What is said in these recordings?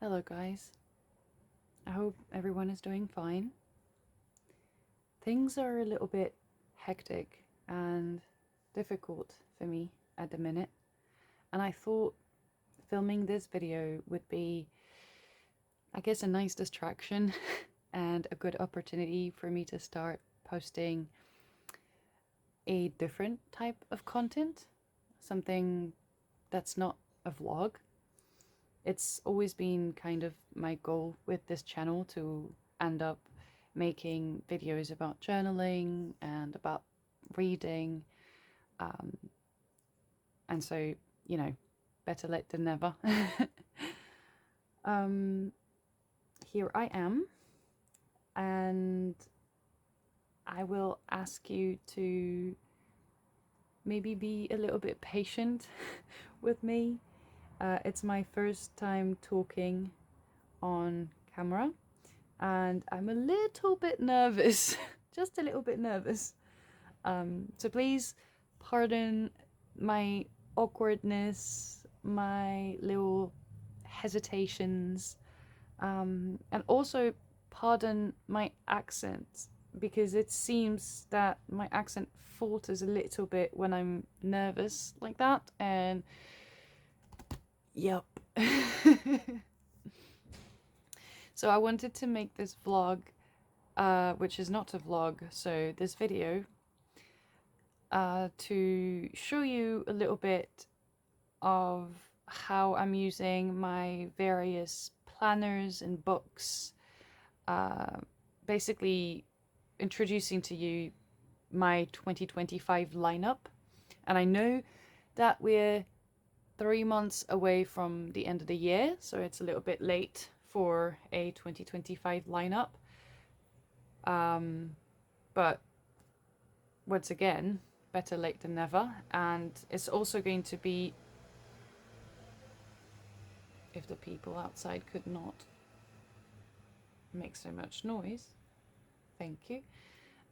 Hello guys, I hope everyone is doing fine. Things are a little bit hectic and difficult for me at the minute, and I thought filming this video would be, I guess, a nice distraction and a good opportunity for me to start posting a different type of content, something that's not a vlog. It's always been kind of my goal with this channel to end up making videos about journaling and about reading. And so, better late than never. Here I am, and I will ask you to maybe be a little bit patient with me. It's my first time talking on camera, and I'm a little bit nervous, just a little bit nervous. So please pardon my awkwardness, my little hesitations, and also pardon my accent, because it seems that my accent falters a little bit when I'm nervous like that, and yep. So I wanted to make this vlog, which is not a vlog, so this video, to show you a little bit of how I'm using my various planners and books, basically introducing to you my 2025 lineup. And I know that we're 3 months away from the end of the year, so it's a little bit late for a 2025 lineup. But once again, better late than never. And it's also going to be, if the people outside could not make so much noise, thank you.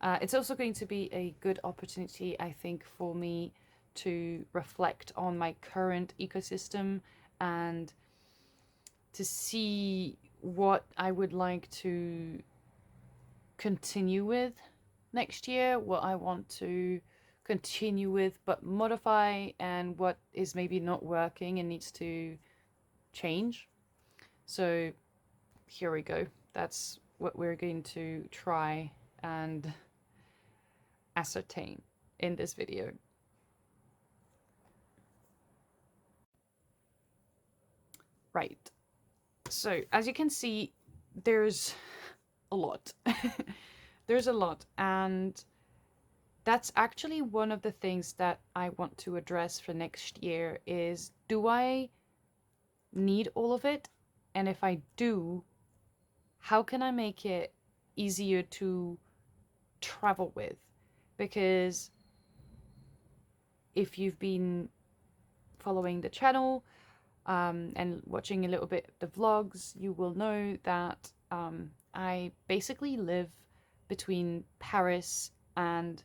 It's also going to be a good opportunity, I think, for me to reflect on my current ecosystem and to see what I would like to continue with next year, what I want to continue with but modify, and what is maybe not working and needs to change. So here we go. That's what we're going to try and ascertain in this video. Right. So as you can see, there's a lot. There's a lot, and that's actually one of the things that I want to address for next year is, do I need all of it? And if I do, how can I make it easier to travel with? Because if you've been following the channel and watching a little bit of the vlogs, you will know that I basically live between Paris and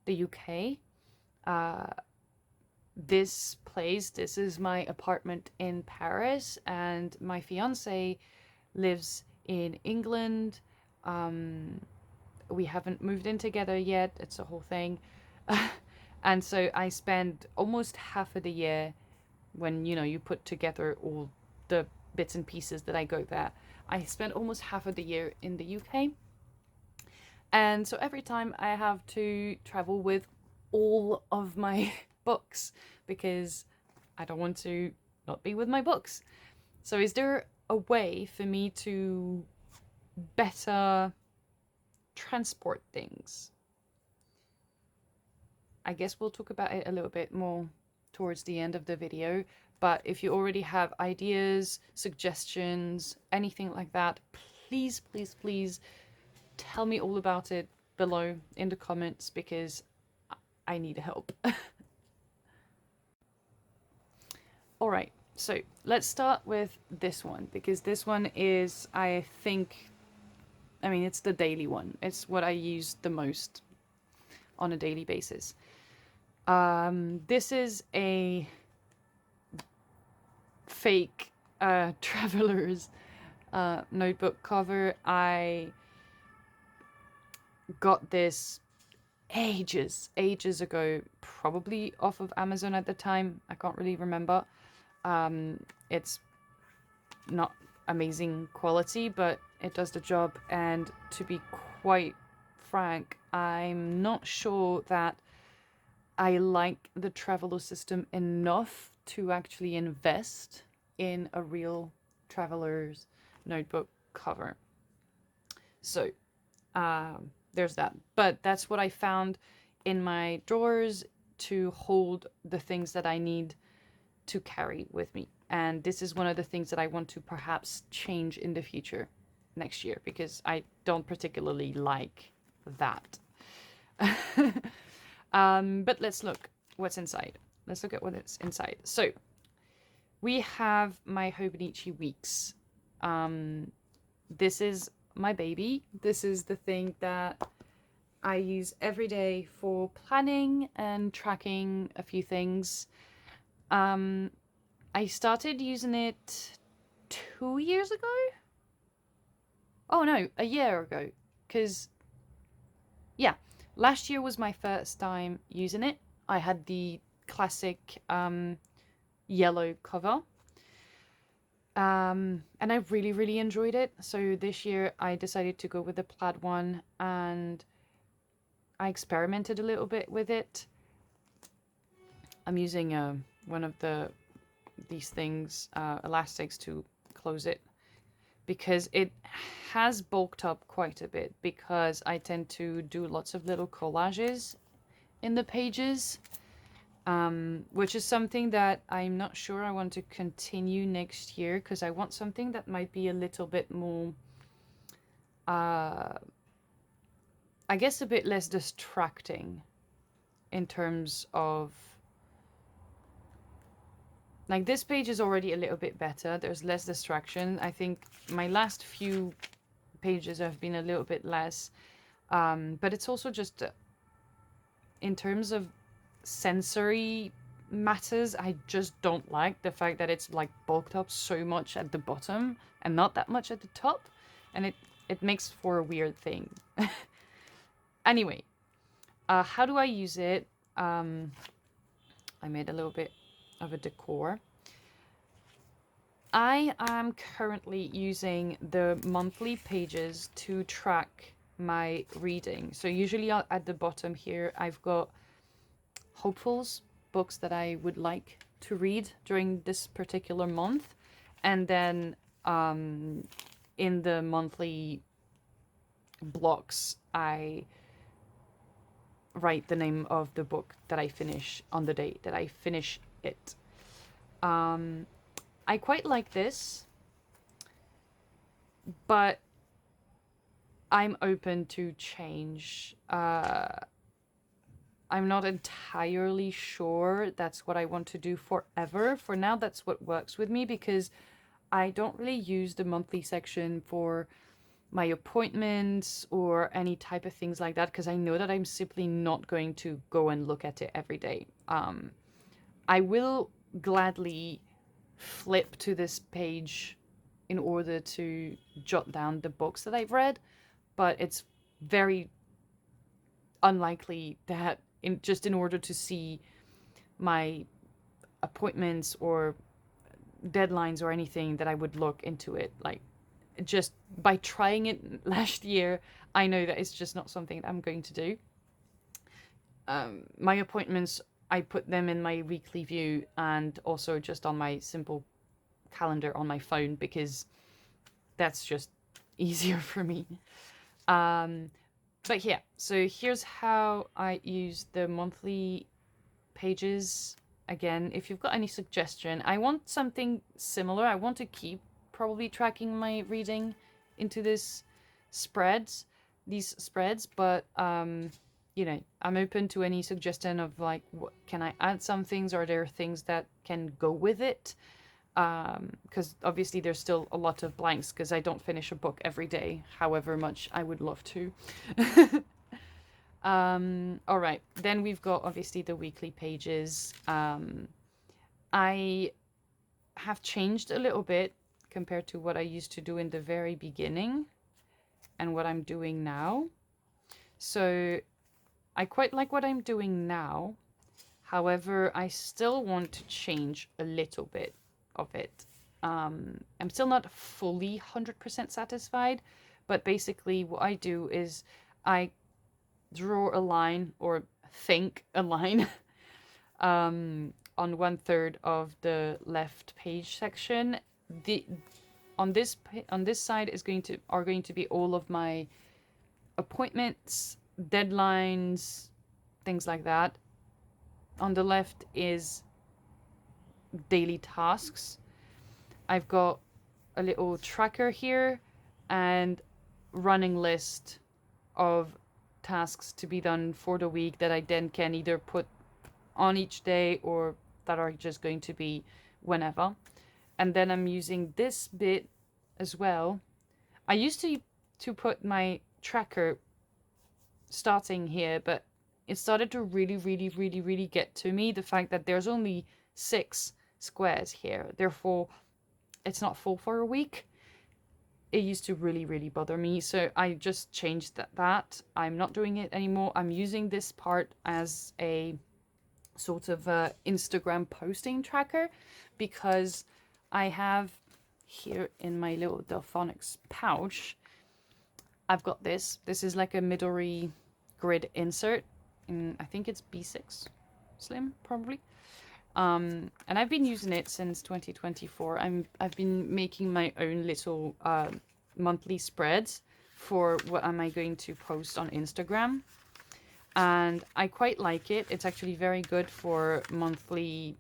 the UK. This is my apartment in Paris, and my fiance lives in England. We haven't moved in together yet. It's a whole thing. And so I spend almost half of the year, when you put together all the bits and pieces that I go there, I spend almost half of the year in the UK. And so every time I have to travel with all of my books, because I don't want to not be with my books. So is there a way for me to better transport things? I guess we'll talk about it a little bit more towards the end of the video, but if you already have ideas, suggestions, anything like that, please, please, please tell me all about it below in the comments, because I need help. All right, so let's start with this one, because this one is, I mean, it's the daily one. It's what I use the most on a daily basis. This is a fake traveler's notebook cover. I got this ages ago, probably off of Amazon at the time. I can't really remember. It's not amazing quality, but it does the job. And to be quite frank, I'm not sure that I like the Traveler system enough to actually invest in a real Traveler's notebook cover. So there's that. But that's what I found in my drawers to hold the things that I need to carry with me. And this is one of the things that I want to perhaps change in the future next year, because I don't particularly like that. But let's look what's inside. Let's look at what is inside. So we have my Hobonichi Weeks. This is my baby. This is the thing that I use every day for planning and tracking a few things. I started using it 2 years ago. Oh no, a year ago. Because, yeah, last year was my first time using it. I had the classic yellow cover. And I really enjoyed it. So this year I decided to go with the plaid one, and I experimented a little bit with it. I'm using one of these things, elastics, to close it, because it has bulked up quite a bit, because I tend to do lots of little collages in the pages, which is something that I'm not sure I want to continue next year, because I want something that might be a little bit more, I guess a bit less distracting in terms of, like, this page is already a little bit better. There's less distraction. I think my last few pages have been a little bit less. But it's also just, in terms of sensory matters, I just don't like the fact that it's like bulked up so much at the bottom and not that much at the top. And it makes for a weird thing. Anyway, how do I use it? I made a little bit of a decor. I am currently using the monthly pages to track my reading. So usually at the bottom here, I've got hopefuls, books that I would like to read during this particular month. And then in the monthly blocks, I write the name of the book that I finish on the day that I finish it. I quite like this, but I'm open to change. I'm not entirely sure that's what I want to do forever. For now, that's what works with me, because I don't really use the monthly section for my appointments or any type of things like that, because I know that I'm simply not going to go and look at it every day. I will gladly flip to this page in order to jot down the books that I've read, but it's very unlikely that in order to see my appointments or deadlines or anything, that I would look into it. Like, just by trying it last year, I know that it's just not something that I'm going to do. My appointments, I put them in my weekly view and also just on my simple calendar on my phone, because that's just easier for me. But yeah, so here's how I use the monthly pages. Again, if you've got any suggestion, I want something similar. I want to keep probably tracking my reading into these spreads, but you know, I'm open to any suggestion of, like, what can I add some things, or are there things that can go with it? Because obviously there's still a lot of blanks, because I don't finish a book every day, however much I would love to. All right, then we've got obviously the weekly pages. I have changed a little bit compared to what I used to do in the very beginning and what I'm doing now. So I quite like what I'm doing now. However, I still want to change a little bit of it. I'm still not fully 100% satisfied, but basically what I do is I draw a line or think a line on 1/3 of the left page section. On this side are going to be all of my appointments, deadlines, things like that. On the left is daily tasks. I've got a little tracker here and running list of tasks to be done for the week that I then can either put on each day or that are just going to be whenever. And then I'm using this bit as well. I used to put my tracker starting here, but it started to really get to me, the fact that there's only 6 squares here. Therefore, it's not full for a week. It used to really bother me, so I just changed that. I'm not doing it anymore. I'm using this part as a sort of Instagram posting tracker, because I have here in my little Delphonics pouch, I've got this. This is like a Midori grid insert. I think it's B6 Slim, probably. And I've been using it since 2024. I've been making my own little monthly spreads for what am I going to post on Instagram. And I quite like it. It's actually very good for monthly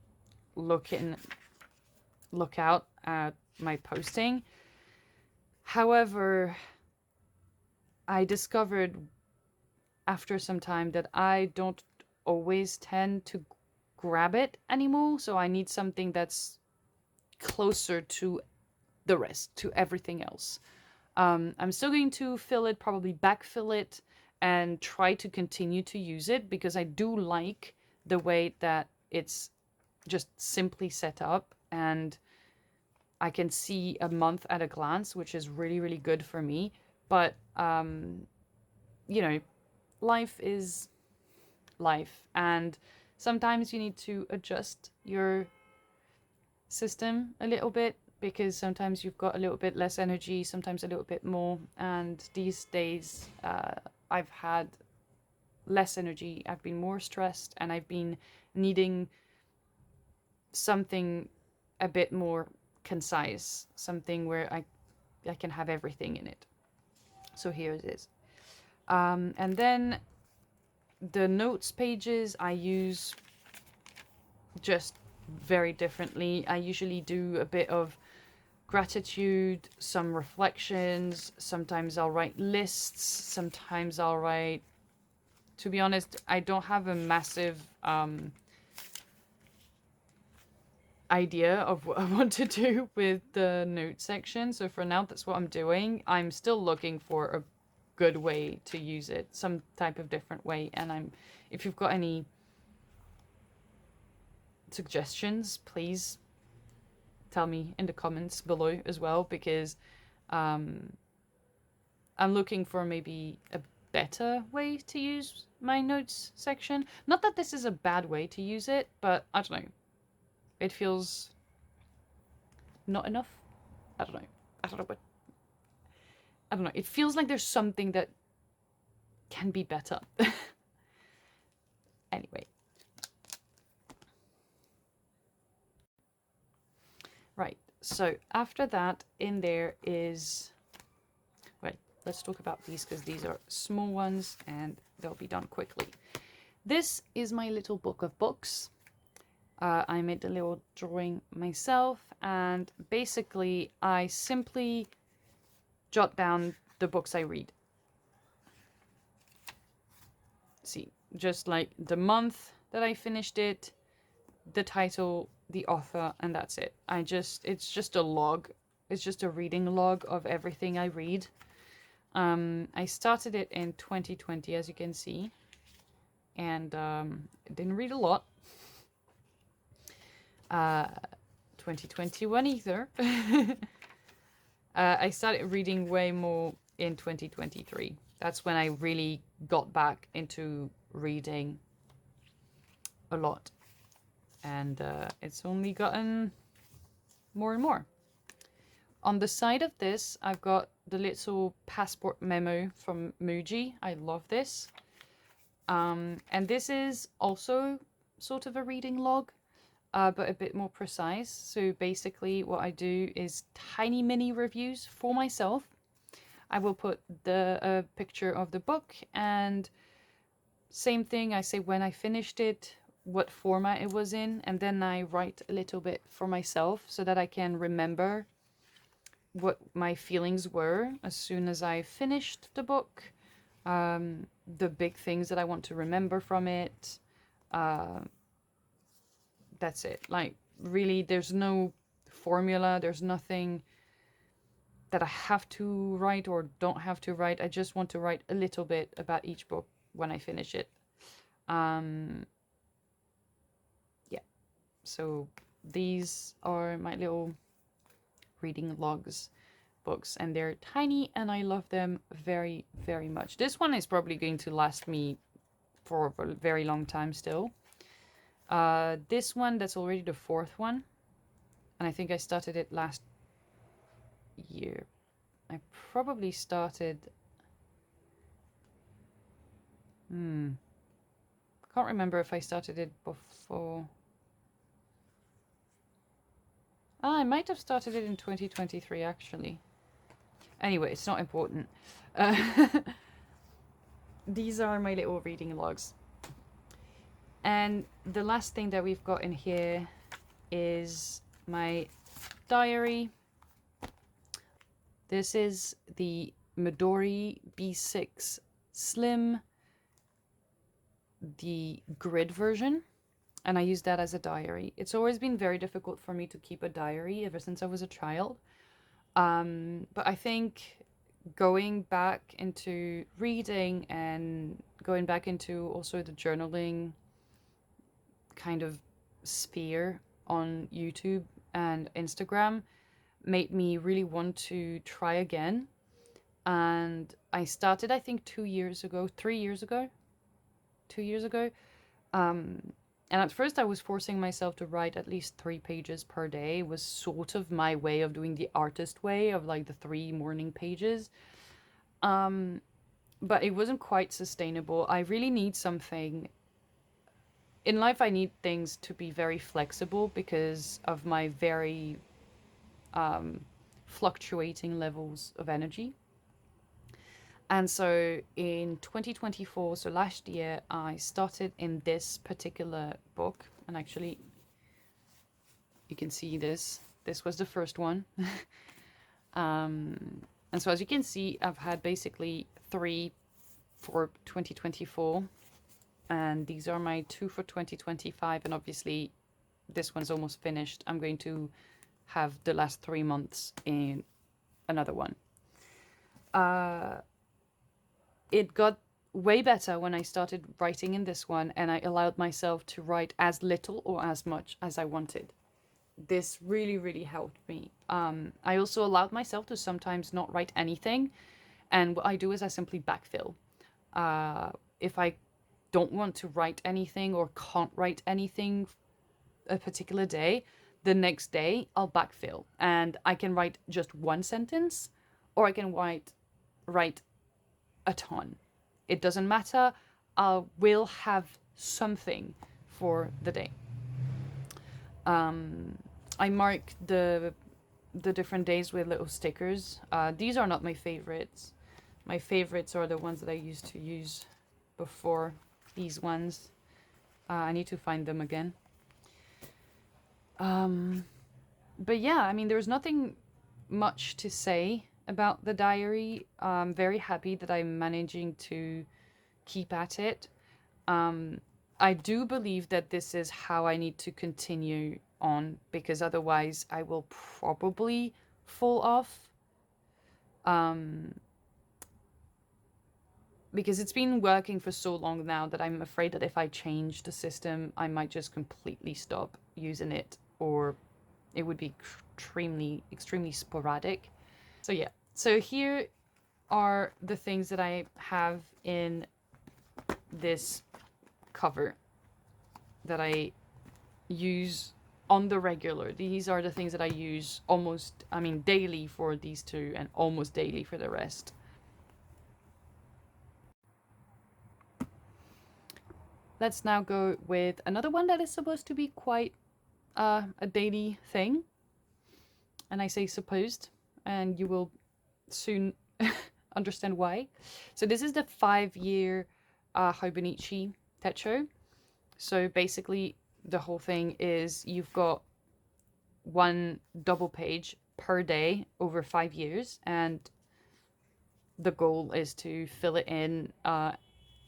look out at my posting. However, I discovered after some time that I don't always tend to grab it anymore, so I need something that's closer to the rest, to everything else. I'm still going to fill it, probably backfill it, and try to continue to use it, because I do like the way that it's just simply set up, and I can see a month at a glance, which is really good for me. But you know, life is life, and sometimes you need to adjust your system a little bit, because sometimes you've got a little bit less energy, sometimes a little bit more, and these days I've had less energy, I've been more stressed, and I've been needing something a bit more concise, something where I can have everything in it. So here it is. And then the notes pages I use just very differently. I usually do a bit of gratitude, some reflections, sometimes I'll write lists, sometimes I'll write, to be honest, I don't have a massive idea of what I want to do with the note section. So for now, that's what I'm doing. I'm still looking for a good way to use it, some type of different way. And if you've got any suggestions, please tell me in the comments below as well, because I'm looking for maybe a better way to use my notes section. Not that this is a bad way to use it, but I don't know. It feels not enough. I don't know, but I don't know. It feels like there's something that can be better. Anyway. Right. So after that, in there is, right, let's talk about these, because these are small ones and they'll be done quickly. This is my little book of books. I made a little drawing myself, and basically I simply jot down the books I read. See, just like the month that I finished it, the title, the author, and that's it. It's just a log. It's just a reading log of everything I read. I started it in 2020, as you can see, and didn't read a lot. 2021 either. I started reading way more in 2023. That's when I really got back into reading a lot. And it's only gotten more and more. On the side of this, I've got the little passport memo from Muji. I love this. And this is also sort of a reading log, but a bit more precise. So basically what I do is tiny mini reviews for myself. I will put the picture of the book, and same thing, I say when I finished it, what format it was in, and then I write a little bit for myself so that I can remember what my feelings were as soon as I finished the book, the big things that I want to remember from it. That's it. Like, really, there's no formula, there's nothing that I have to write or don't have to write. I just want to write a little bit about each book when I finish it. Yeah, so these are my little reading logs books, and they're tiny and I love them very, very much. This one is probably going to last me for a very long time still. This one, that's already the fourth one, and I think I started it last year. I probably started can't remember if I started it before. I might have started it in 2023 actually. Anyway, it's not important. These are my little reading logs. And the last thing that we've got in here is my diary. This is the Midori B6 Slim, the grid version, and I use that as a diary. It's always been very difficult for me to keep a diary ever since I was a child. But I think going back into reading and going back into also the journaling kind of sphere on YouTube and Instagram made me really want to try again. And I started, I think 2 years ago, 2 years ago. And at first I was forcing myself to write at least 3 pages per day. It was sort of my way of doing the artist way of like the 3 morning pages. But it wasn't quite sustainable. I really need something. In life, I need things to be very flexible because of my very fluctuating levels of energy. And so in 2024, so last year, I started in this particular book. And actually, you can see this. This was the first one. And so as you can see, I've had basically 3 for 2024. And these are my 2 for 2025. And obviously, this one's almost finished. I'm going to have the last 3 months in another one. It got way better when I started writing in this one, and I allowed myself to write as little or as much as I wanted. This really, really helped me. I also allowed myself to sometimes not write anything, and what I do is I simply backfill. If I don't want to write anything or can't write anything a particular day, the next day I'll backfill, and I can write just 1 sentence, or I can write a ton. It doesn't matter. I will have something for the day. I mark the different days with little stickers. These are not my favorites. My favorites are the ones that I used to use before. These ones. I need to find them again. But yeah, I mean, there's nothing much to say about the diary. I'm very happy that I'm managing to keep at it. I do believe that this is how I need to continue on, because otherwise I will probably fall off. Because it's been working for so long now that I'm afraid that if I change the system, I might just completely stop using it, or it would be extremely sporadic. So yeah, so here are the things that I have in this cover that I use on the regular. These are the things that I use almost, I mean, daily for these two and almost daily for the rest. Let's now go with another one that is supposed to be quite a daily thing. And I say supposed, and you will soon understand why. So this is the 5-year Hobonichi Techo. So basically the whole thing is you've got one double page per day over 5 years, and the goal is to fill it in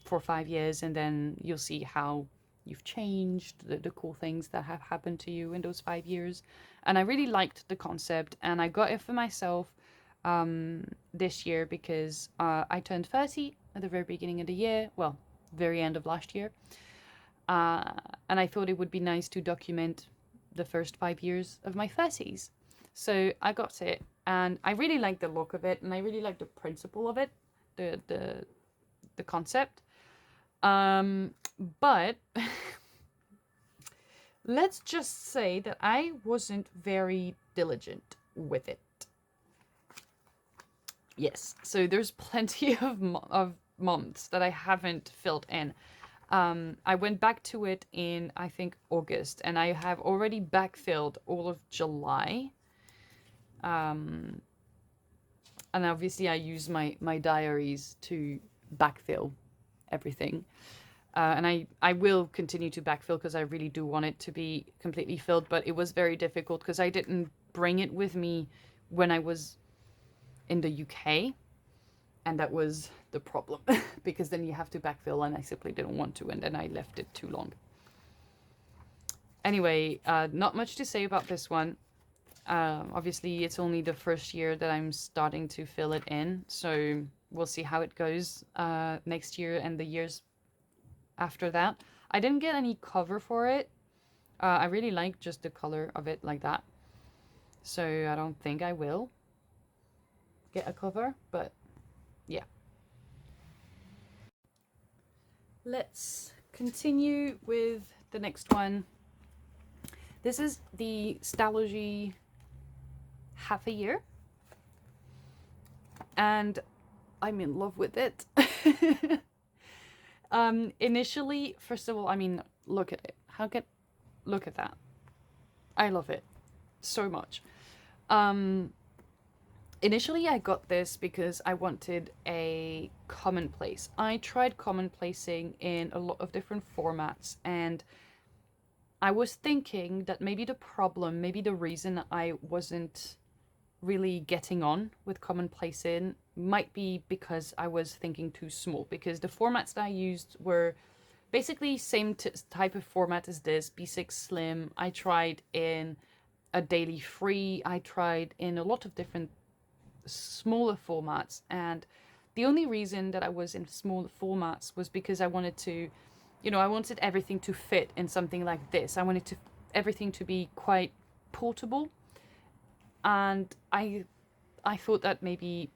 for 5 years, and then you'll see how you've changed, the cool things that have happened to you in those 5 years. And I really liked the concept, and I got it for myself this year because I turned 30 at the very beginning of the year, well, very end of last year. And I thought it would be nice to document the first 5 years of my 30s. So I got it, and I really like the look of it, and I really like the principle of it, the concept. But let's just say that I wasn't very diligent with it. Yes, so there's plenty of months that I haven't filled in. I went back to it in, I think, August, and I have already backfilled all of July. And obviously I use my diaries to backfill everything. And I will continue to backfill because I really do want it to be completely filled, but it was very difficult because I didn't bring it with me when I was in the UK, and that was the problem because then you have to backfill, and I simply didn't want to, and then I left it too long. Anyway, not much to say about this one. Obviously, it's only the first year that I'm starting to fill it in, so we'll see how it goes next year and the years after that. I didn't get any cover for it. I really like just the color of it like that, so I don't think I will get a cover, but yeah. Let's continue with the next one. This is the Stalogy Half a Year, and I'm in love with it. Initially, first of all, I mean, look at it. Look at that. I love it so much. Initially, I got this because I wanted a commonplace. I tried commonplacing in a lot of different formats, and I was thinking that maybe the reason I wasn't really getting on with commonplacing might be because I was thinking too small, because the formats that I used were basically same type of format as this, B6 Slim. I tried in a daily free, I tried in a lot of different smaller formats, and the only reason that I was in smaller formats was because I wanted to, I wanted everything to fit in something like this. I wanted everything to be quite portable, and I thought that maybe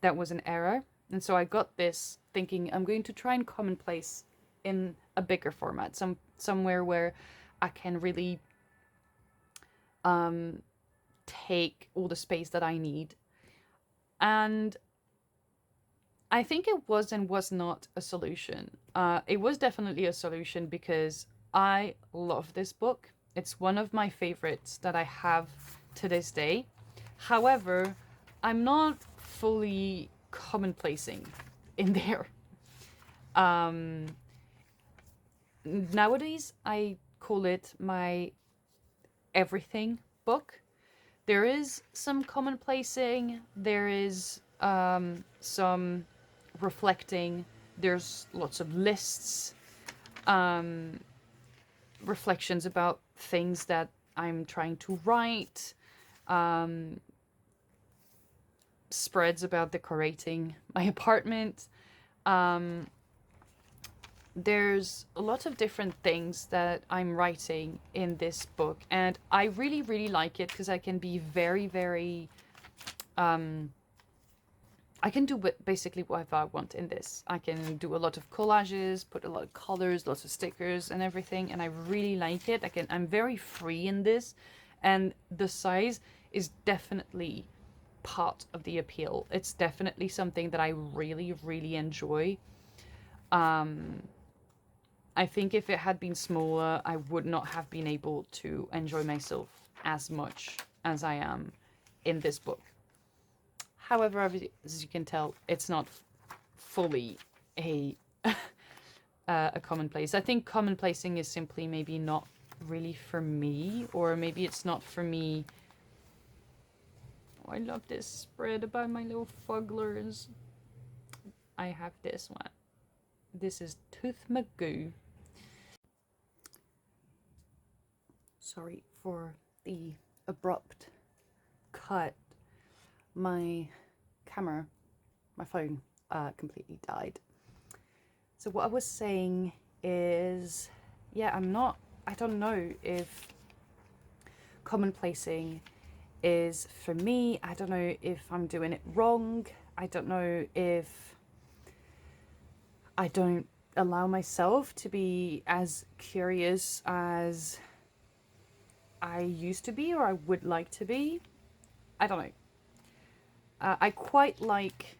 that was an error, and so I got this thinking I'm going to try and commonplace in a bigger format, somewhere where I can really take all the space that I need. And I think it was and was not a solution. It was definitely a solution because I love this book. It's one of my favorites that I have to this day. However, I'm not fully commonplacing in there. Nowadays, I call it my everything book. There is some commonplacing, there is some reflecting, there's lots of lists, reflections about things that I'm trying to write, spreads about decorating my apartment. there's a lot of different things that I'm writing in this book, and I really, really like it because I can be very, very I can do basically whatever I want in this. I can do a lot of collages, put a lot of colors, lots of stickers and everything, and I really like it. I'm very free in this, and the size is definitely part of the appeal. It's definitely something that I really, really enjoy. I think if it had been smaller, I would not have been able to enjoy myself as much as I am in this book. However, as you can tell, it's not fully a a commonplace. I think commonplacing is simply maybe not really for me, or maybe it's not for me. Oh, I love this spread about my little fugglers. I have this one. This is Tooth Magoo. Sorry for the abrupt cut. My camera, my phone, completely died. So what I was saying is, yeah, I don't know if commonplacing is for me. I don't know if I'm doing it wrong. I don't know if I don't allow myself to be as curious as I used to be, or I would like to be. I don't know. I quite like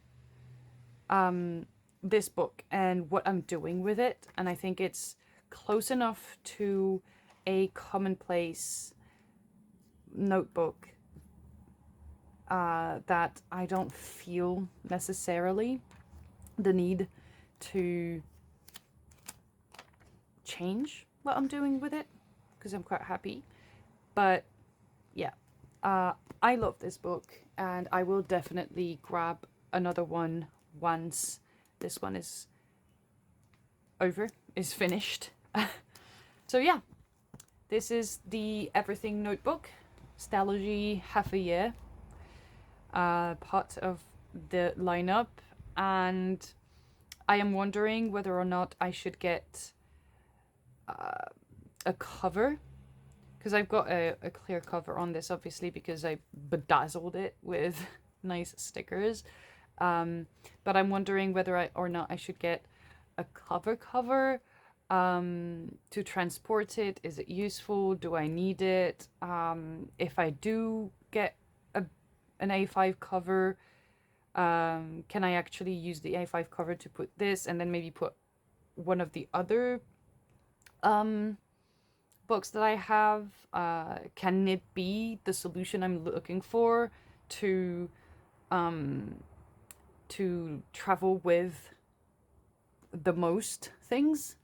this book and what I'm doing with it, and I think it's close enough to a commonplace notebook that I don't feel necessarily the need to change what I'm doing with it, because I'm quite happy. But yeah, I love this book, and I will definitely grab another one once this one is finished. So yeah, this is the Everything Notebook, Stalogy half a year, part of the lineup, and I am wondering whether or not I should get a cover, because I've got a clear cover on this, obviously, because I bedazzled it with nice stickers. But I'm wondering whether or not I should get a cover to transport it. Is it useful? Do I need it? If I do get an A5 cover, can I actually use the A5 cover to put this, and then maybe put one of the other books that I have? Can it be the solution I'm looking for to travel with the most things?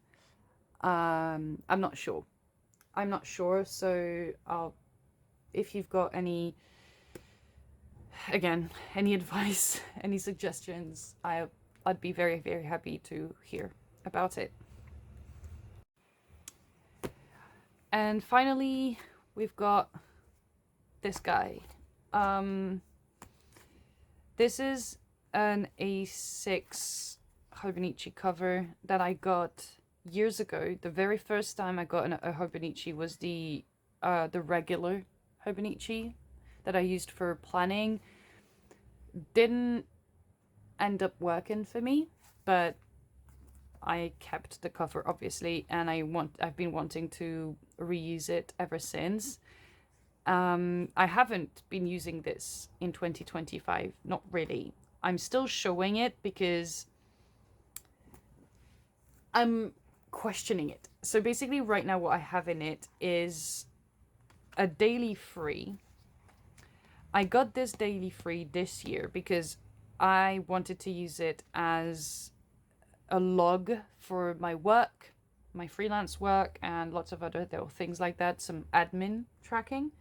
I'm not sure. So if you've got any advice, any suggestions, I'd be very, very happy to hear about it. And finally, we've got this guy. This is an A6 Hobonichi cover that I got years ago. The very first time I got a Hobonichi was the regular Hobonichi that I used for planning. Didn't end up working for me, but I kept the cover, obviously, and I've been wanting to reuse it ever since. I haven't been using this in 2025, not really. I'm still showing it because I'm questioning it. So basically right now what I have in it is a daily free. I got this daily free this year because I wanted to use it as a log for my work, my freelance work, and lots of other little things like that, some admin tracking.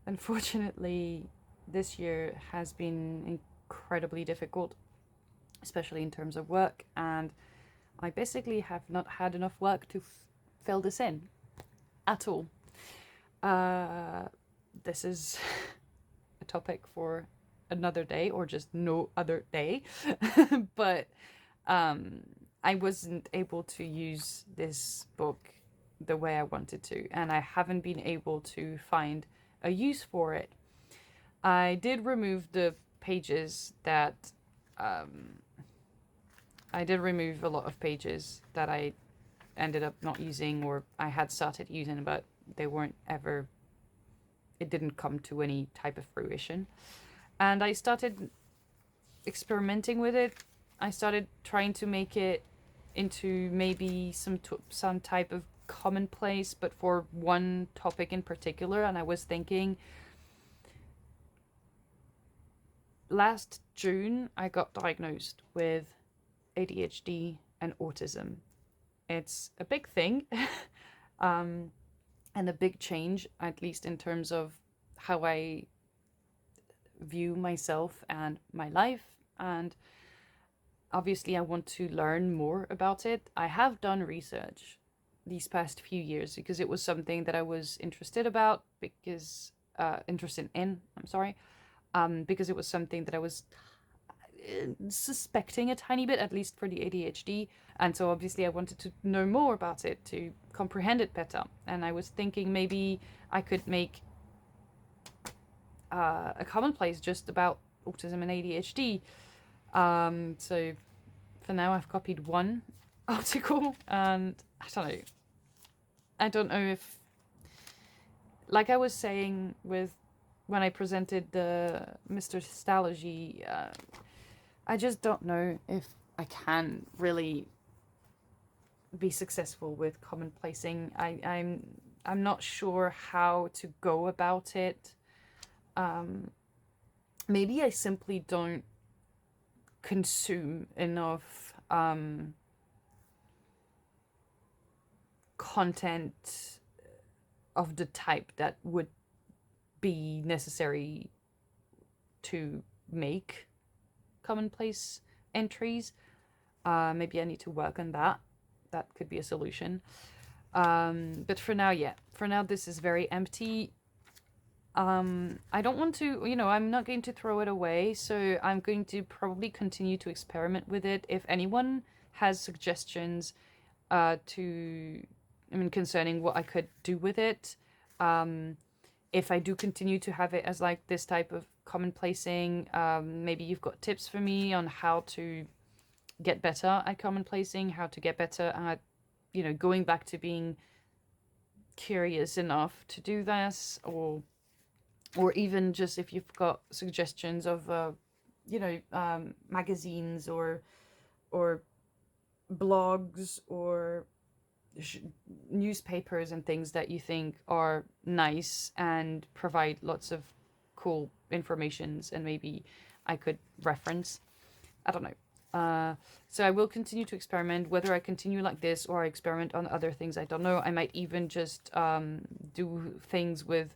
Unfortunately, this year has been incredibly difficult, especially in terms of work, and I basically have not had enough work to fill this in at all. This is a topic for another day, or just no other day. But I wasn't able to use this book the way I wanted to, and I haven't been able to find a use for it. I did remove the pages that I did remove a lot of pages that I ended up not using, or I had started using, but they weren't ever, it didn't come to any type of fruition. And I started experimenting with it. I started trying to make it into maybe some type of commonplace, but for one topic in particular. And I was thinking, last June, I got diagnosed with ADHD and autism. It's a big thing, and a big change, at least in terms of how I view myself and my life. And obviously, I want to learn more about it. I have done research these past few years because it was something that I was interested in. I'm sorry, because it was something that I was suspecting a tiny bit, at least for the ADHD. And so obviously I wanted to know more about it to comprehend it better. And I was thinking maybe I could make a commonplace just about autism and ADHD. So for now I've copied one article, and I don't know if, like I was saying with when I presented the Mr. Stalogy, I just don't know if I can really be successful with commonplacing. I'm not sure how to go about it. Maybe I simply don't consume enough content of the type that would be necessary to make commonplace entries. Maybe I need to work on that. That could be a solution. But for now, this is very empty. I don't want to, I'm not going to throw it away, so I'm going to probably continue to experiment with it. If anyone has suggestions concerning what I could do with it, if I do continue to have it as like this type of commonplacing, maybe you've got tips for me on how to get better at commonplacing, how to get better at, going back to being curious enough to do this, or even just if you've got suggestions of, magazines or blogs or newspapers and things that you think are nice and provide lots of cool informations, and maybe I could reference. I don't know. So I will continue to experiment. Whether I continue like this or I experiment on other things, I don't know. I might even just do things with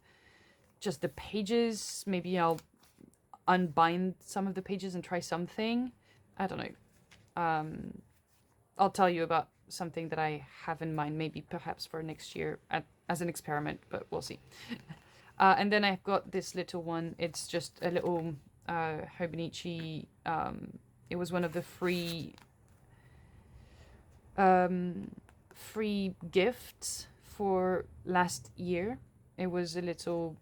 just the pages. Maybe I'll unbind some of the pages and try something. I don't know. I'll tell you about something that I have in mind, maybe perhaps for next year as an experiment, but we'll see. And then I've got this little one. It's just a little Hobonichi. It was one of the free gifts for last year. It was a little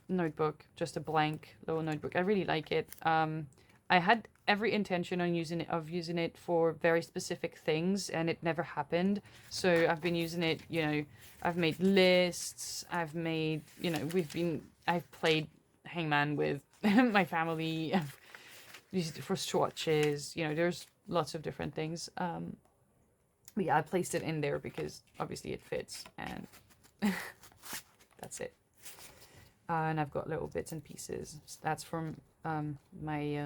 notebook, just a blank little notebook. I really like it. I had every intention on using it for very specific things, and it never happened. So I've been using it, I've made lists, I've played Hangman with my family, I've used it for swatches, there's lots of different things. But yeah, I placed it in there because obviously it fits, and that's it. And I've got little bits and pieces. That's from my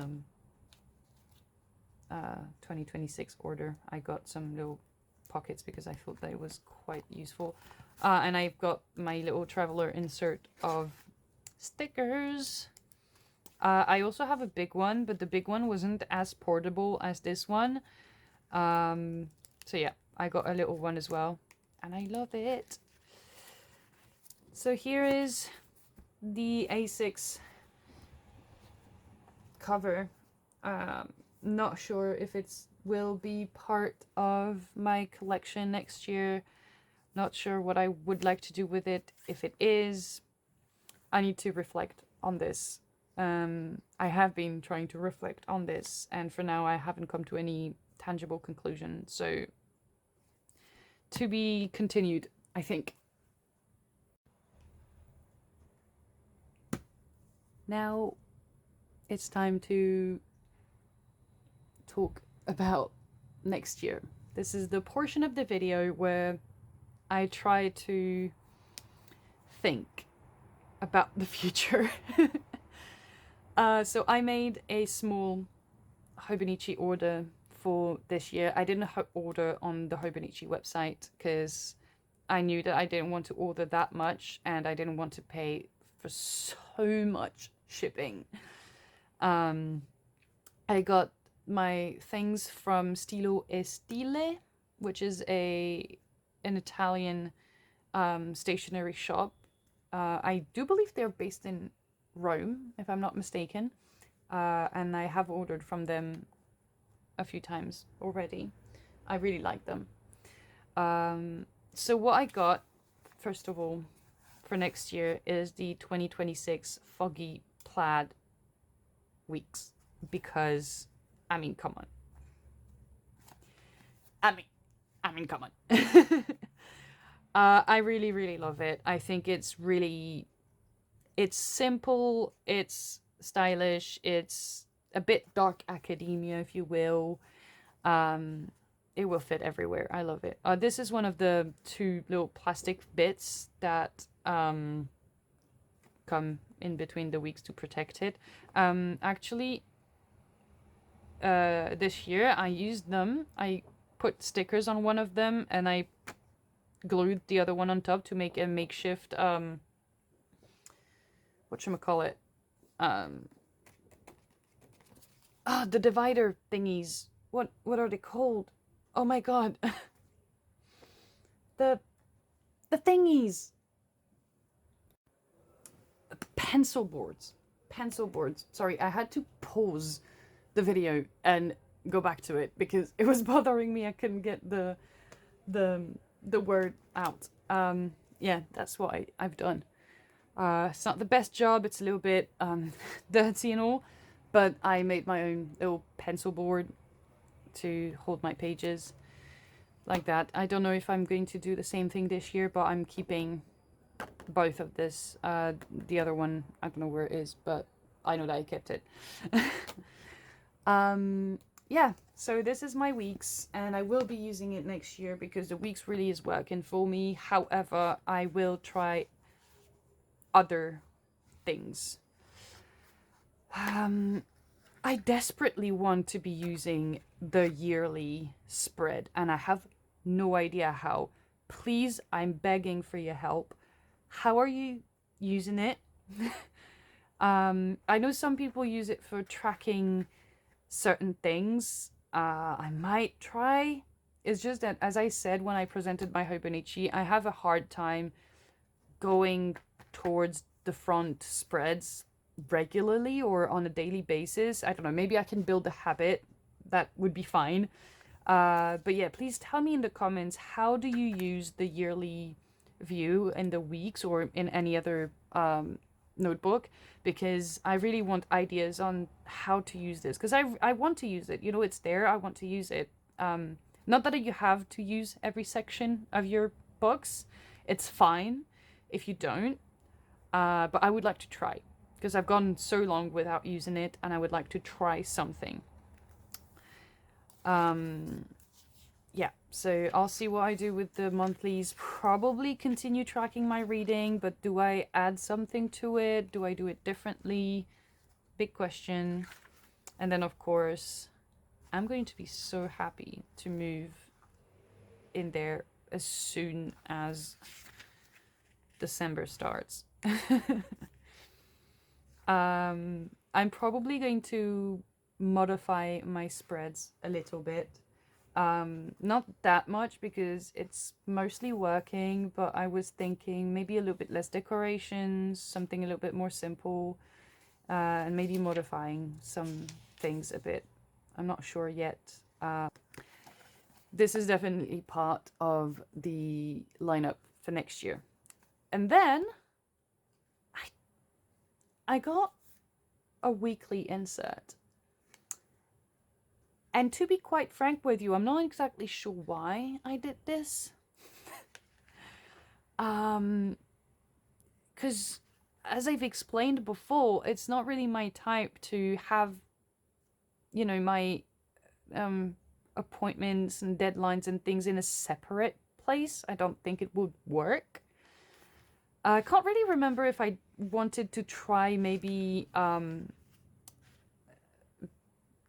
2026 order. I got some little pockets because I thought that it was quite useful. And I've got my little traveler insert of stickers. I also have a big one, but the big one wasn't as portable as this one. So yeah, I got a little one as well, and I love it. So here is the A6 cover. not sure if it's will be part of my collection next year. Not sure what I would like to do with it. If it is, I need to reflect on this. I have been trying to reflect on this, and for now I haven't come to any tangible conclusion. So, to be continued, I think. Now, it's time to talk about next year. This is the portion of the video where I try to think about the future. So I made a small Hobonichi order for this year. I didn't order on the Hobonichi website because I knew that I didn't want to order that much and I didn't want to pay for so much shipping. I got my things from Stilo e Stile, which is an Italian stationery shop. I do believe they're based in Rome, if I'm not mistaken, and I have ordered from them a few times already. I really like them. So what I got, first of all, for next year is the 2026 Foggy Plaid weeks, because, I mean, come on. I mean, come on. I really, really love it. I think it's simple, it's stylish, it's a bit dark academia, if you will. It will fit everywhere. I love it. This is one of the 2 little plastic bits that come in between the weeks to protect it. Actually, this year I used them. I put stickers on one of them and I glued the other one on top to make a makeshift whatchamacallit, the divider thingies. What are they called? Oh my god. the thingies. Pencil boards. Sorry, I had to pause the video and go back to it because it was bothering me. I couldn't get the word out. Yeah, that's what I've done. It's not the best job. It's a little bit dirty and all, but I made my own little pencil board to hold my pages like that. I don't know if I'm going to do the same thing this year, but I'm keeping both of this. The other one, I don't know where it is, but I know that I kept it. Yeah, so this is my weeks, and I will be using it next year because the weeks really is working for me. However, I will try other things. I desperately want to be using the yearly spread, and I have no idea how. Please, I'm begging for your help. How are you using it? I know some people use it for tracking certain things. I might try. It's just that, as I said when I presented my Hobonichi, I have a hard time going towards the front spreads regularly or on a daily basis. I don't know, maybe I can build a habit. That would be fine. But yeah, please tell me in the comments, how do you use the yearly view in the weeks or in any other notebook? Because I really want ideas on how to use this, because I want to use it. You know, it's there. I want to use it. Not that you have to use every section of your books. It's fine if you don't. But I would like to try, because I've gone so long without using it, and I would like to try something. Yeah, so I'll see what I do with the monthlies. Probably continue tracking my reading, but do I add something to it? Do I do it differently? Big question. And then, of course, I'm going to be so happy to move in there as soon as December starts. I'm probably going to modify my spreads a little bit. Not that much because it's mostly working, but I was thinking maybe a little bit less decorations, something a little bit more simple, and maybe modifying some things a bit. I'm not sure yet. This is definitely part of the lineup for next year. And then I got a weekly insert. And to be quite frank with you, I'm not exactly sure why I did this. Because as I've explained before, it's not really my type to have, you know, my appointments and deadlines and things in a separate place. I don't think it would work. I can't really remember if I wanted to try maybe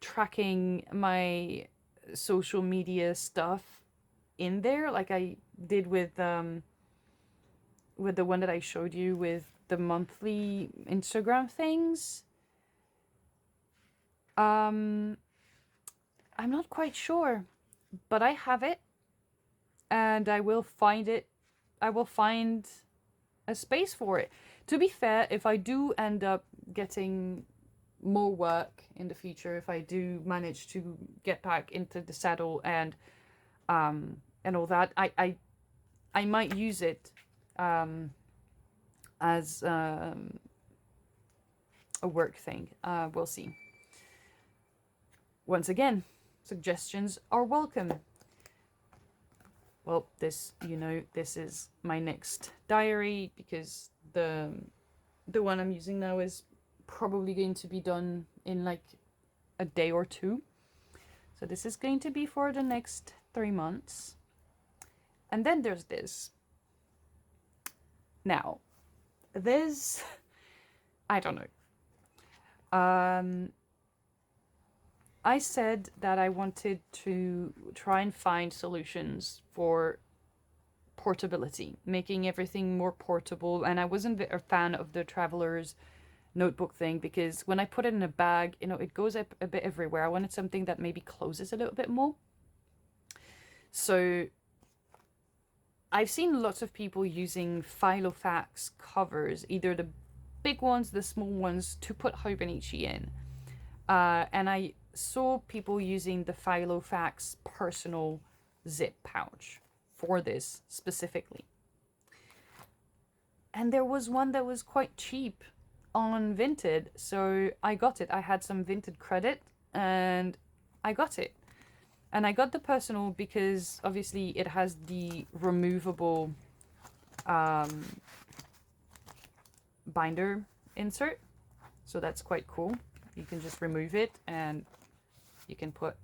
tracking my social media stuff in there, like I did with the one that I showed you with the monthly Instagram things. I'm not quite sure, but I have it, and I will find it. I will find a space for it. To be fair, if I do end up getting more work in the future, if I do manage to get back into the saddle and all that, I might use it as a work thing. We'll see. Once again, suggestions are welcome. Well, this, you know, this is my next diary, because the one I'm using now is probably going to be done in like a day or two. So this is going to be for the next 3 months. And then there's this. Now, this, I don't know. I said that I wanted to try and find solutions for portability, making everything more portable. And I wasn't a fan of the traveler's notebook thing, because when I put it in a bag, you know, it goes up a bit everywhere. I wanted something that maybe closes a little bit more. So I've seen lots of people using Filofax covers, either the big ones, the small ones, to put Hobonichi in. And I saw people using the Filofax personal zip pouch for this specifically. And there was one that was quite cheap on Vinted, so I got it. I had some Vinted credit and I got it. And I got the personal because obviously it has the removable binder insert, so that's quite cool. You can just remove it and you can put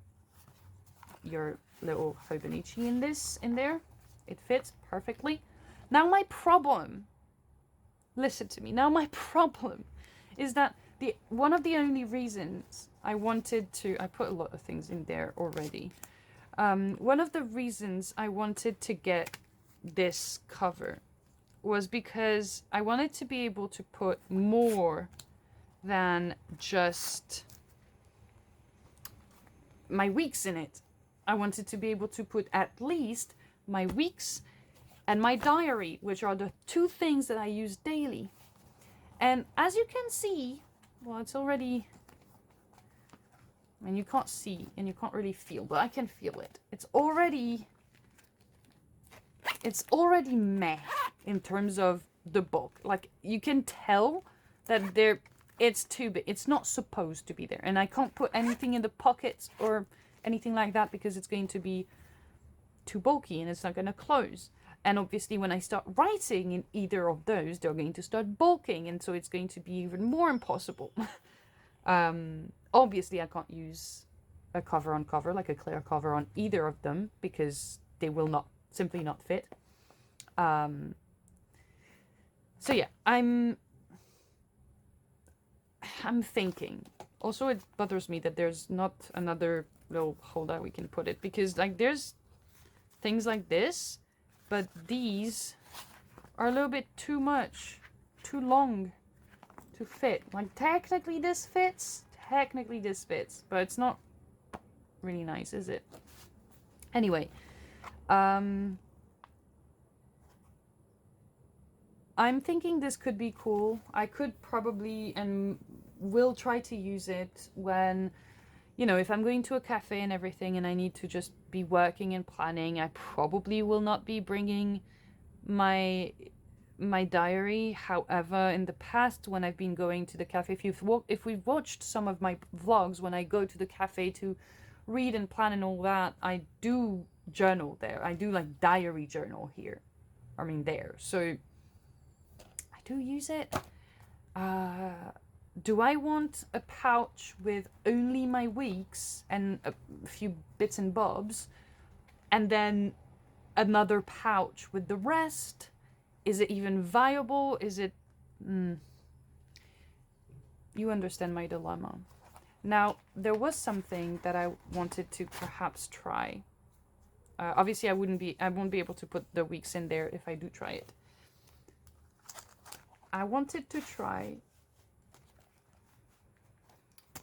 your little Hobonichi in there. It fits perfectly. Now my problem, listen to me, now my problem is that one of the only reasons I wanted to, I put a lot of things in there already. One of the reasons I wanted to get this cover was because I wanted to be able to put more than just my weeks in it. I wanted to be able to put at least my weeks and my diary, which are the two things that I use daily. And as you can see, well, it's already, and you can't see and you can't really feel, but I can feel it. It's already meh in terms of the bulk. Like, you can tell that it's too big. It's not supposed to be there. And I can't put anything in the pockets or anything like that because it's going to be too bulky and it's not going to close. And obviously when I start writing in either of those, they're going to start bulking. And so it's going to be even more impossible. Obviously I can't use a cover on cover, like a clear cover on either of them, because they will simply not fit. So yeah, I'm thinking. Also, it bothers me that there's not another little holder we can put it, because like there's things like this, but these are a little bit too too long to fit. Like technically this fits, but it's not really nice, is it? Anyway, I'm thinking this could be cool. I could probably and will try to use it when, you know, if I'm going to a cafe and everything and I need to just be working and planning, I probably will not be bringing my diary. However, in the past, when I've been going to the cafe, if we've watched some of my vlogs, when I go to the cafe to read and plan and all that, I do journal there. I do like diary journal here. I mean there. So I do use it. Do I want a pouch with only my weeks and a few bits and bobs, and then another pouch with the rest? Is it even viable? Is it... You understand my dilemma. Now, there was something that I wanted to perhaps try. Obviously, I won't be able to put the weeks in there if I do try it. I wanted to try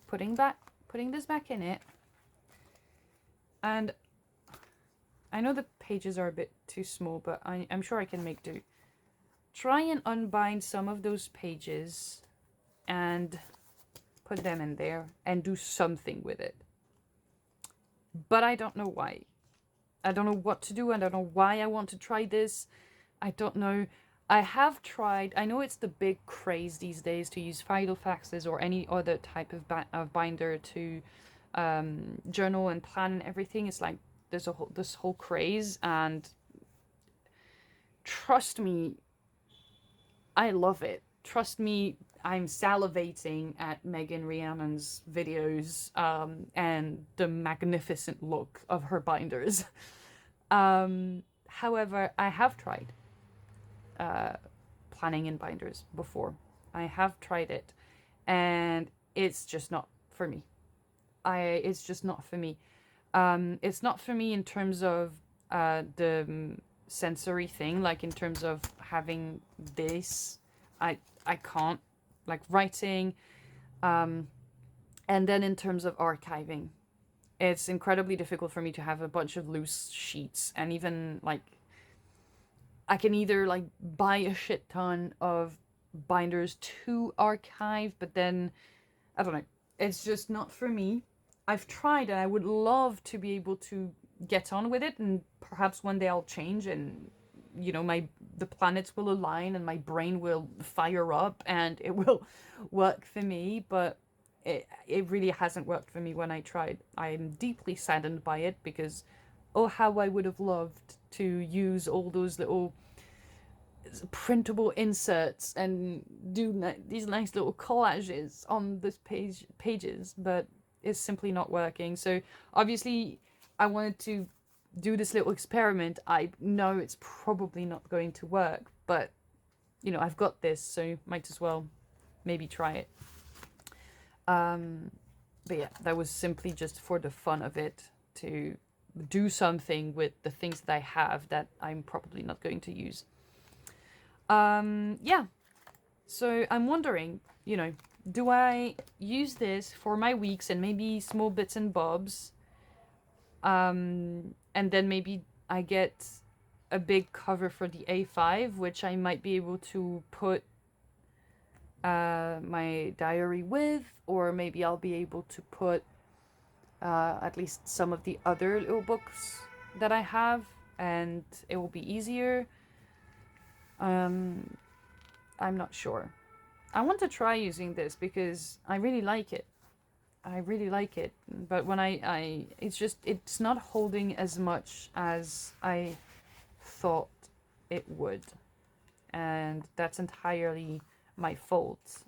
putting this back in it, and I know the pages are a bit too small, but I'm sure I can make do. Try and unbind some of those pages and put them in there and do something with it. But I don't know why. I don't know what to do, and I don't know why I want to try this. I don't know. I have tried, I know it's the big craze these days to use Filofaxes or any other type of binder to journal and plan and everything. It's like there's this whole craze, and trust me, I love it. Trust me, I'm salivating at Megan Rhiannon's videos and the magnificent look of her binders. However, I have tried planning in binders before. I have tried it, and it's just not for me. It's just not for me. It's not for me in terms of the sensory thing, like in terms of having this. I can't, like writing, and then in terms of archiving, it's incredibly difficult for me to have a bunch of loose sheets, and even like I can either like buy a shit ton of binders to archive, but then I don't know, it's just not for me. I've tried, and I would love to be able to get on with it, and perhaps one day I'll change, and you know, the planets will align and my brain will fire up and it will work for me. But it really hasn't worked for me when I tried. I'm deeply saddened by it, because oh, how I would have loved to use all those little printable inserts and do these nice little collages on this pages, but it's simply not working. So obviously I wanted to do this little experiment. I know it's probably not going to work, but you know, I've got this, so might as well maybe try it. But yeah, that was simply just for the fun of it, to do something with the things that I have that I'm probably not going to use. Yeah, so I'm wondering, you know, do I use this for my weeks and maybe small bits and bobs, and then maybe I get a big cover for the A5, which I might be able to put my diary with, or maybe I'll be able to put at least some of the other little books that I have, and it will be easier. I'm not sure. I want to try using this because I really like it. I really like it, but when it's not holding as much as I thought it would, and that's entirely my fault.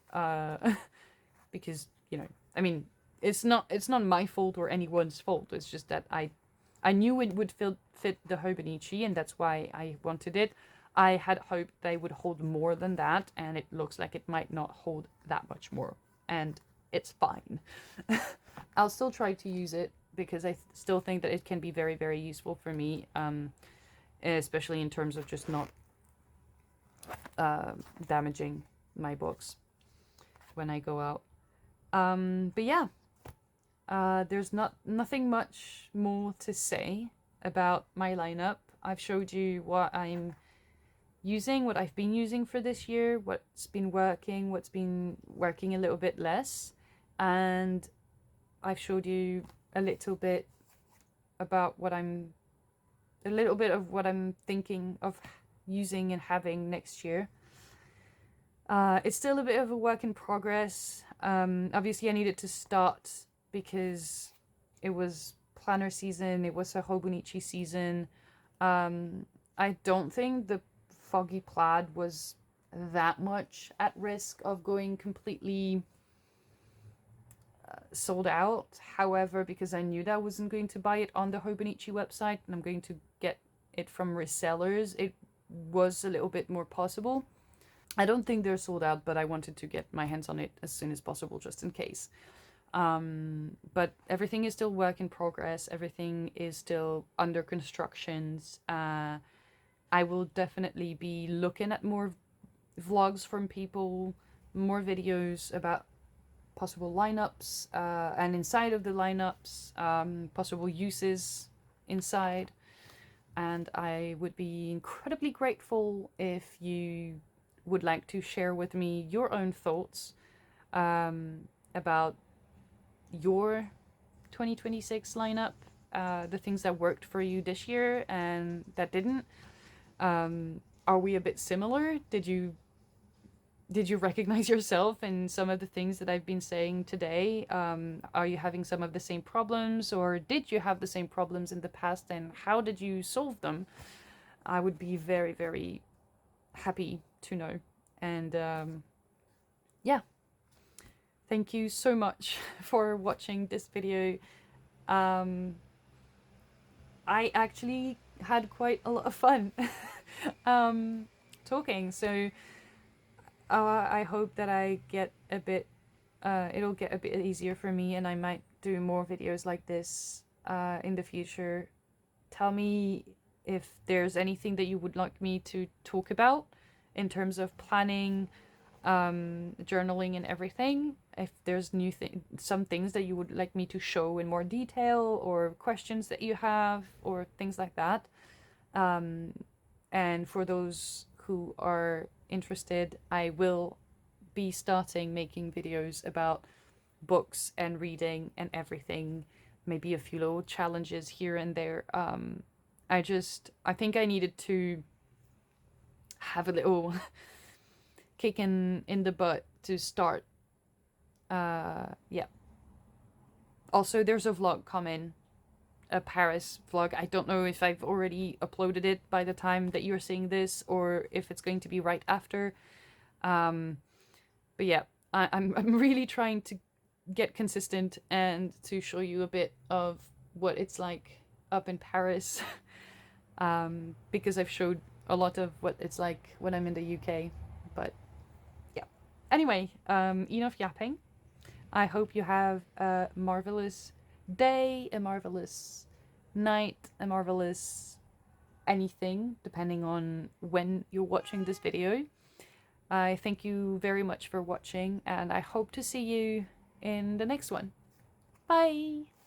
Because, you know, I mean, it's not my fault or anyone's fault. It's just that I knew it would fit the Hobonichi, and that's why I wanted it. I had hoped they would hold more than that, and it looks like it might not hold that much more, and it's fine. I'll still try to use it because I still think that it can be very, very useful for me, especially in terms of just not damaging my books when I go out. But yeah, there's nothing much more to say about my lineup. I've showed you what I'm using, what I've been using for this year, what's been working a little bit less, and I've showed you a little bit about a little bit of what I'm thinking of using and having next year. It's still a bit of a work in progress. Obviously I needed to start because it was planner season, it was a Hobonichi season. I don't think the Foggy Plaid was that much at risk of going completely sold out. However, because I knew that I wasn't going to buy it on the Hobonichi website and I'm going to get it from resellers, it was a little bit more possible. I don't think they're sold out, but I wanted to get my hands on it as soon as possible just in case. But everything is still work in progress. Everything is still under constructions. I will definitely be looking at more vlogs from people, more videos about possible lineups, and inside of the lineups, possible uses inside. And I would be incredibly grateful if you would like to share with me your own thoughts about your 2026 lineup, the things that worked for you this year and that didn't. Are we a bit similar? Did you recognize yourself in some of the things that I've been saying today? Are you having some of the same problems, or did you have the same problems in the past, and how did you solve them? I would be very, very happy to know. And yeah, thank you so much for watching this video. I actually had quite a lot of fun talking, so I hope that I get a bit, it'll get a bit easier for me, and I might do more videos like this in the future. Tell me if there's anything that you would like me to talk about in terms of planning, journaling and everything. If there's some things that you would like me to show in more detail, or questions that you have, or things like that. And for those who are interested, I will be starting making videos about books and reading and everything. Maybe a few little challenges here and there. I think I needed to have a little kick in the butt to start. Yeah. Also, there's a vlog coming, a Paris vlog. I don't know if I've already uploaded it by the time that you're seeing this, or if it's going to be right after. But yeah, I'm really trying to get consistent and to show you a bit of what it's like up in Paris. Because I've showed a lot of what it's like when I'm in the UK. But yeah. Anyway, enough yapping. I hope you have a marvelous day, a marvelous night, a marvelous anything, depending on when you're watching this video. I thank you very much for watching, and I hope to see you in the next one. Bye!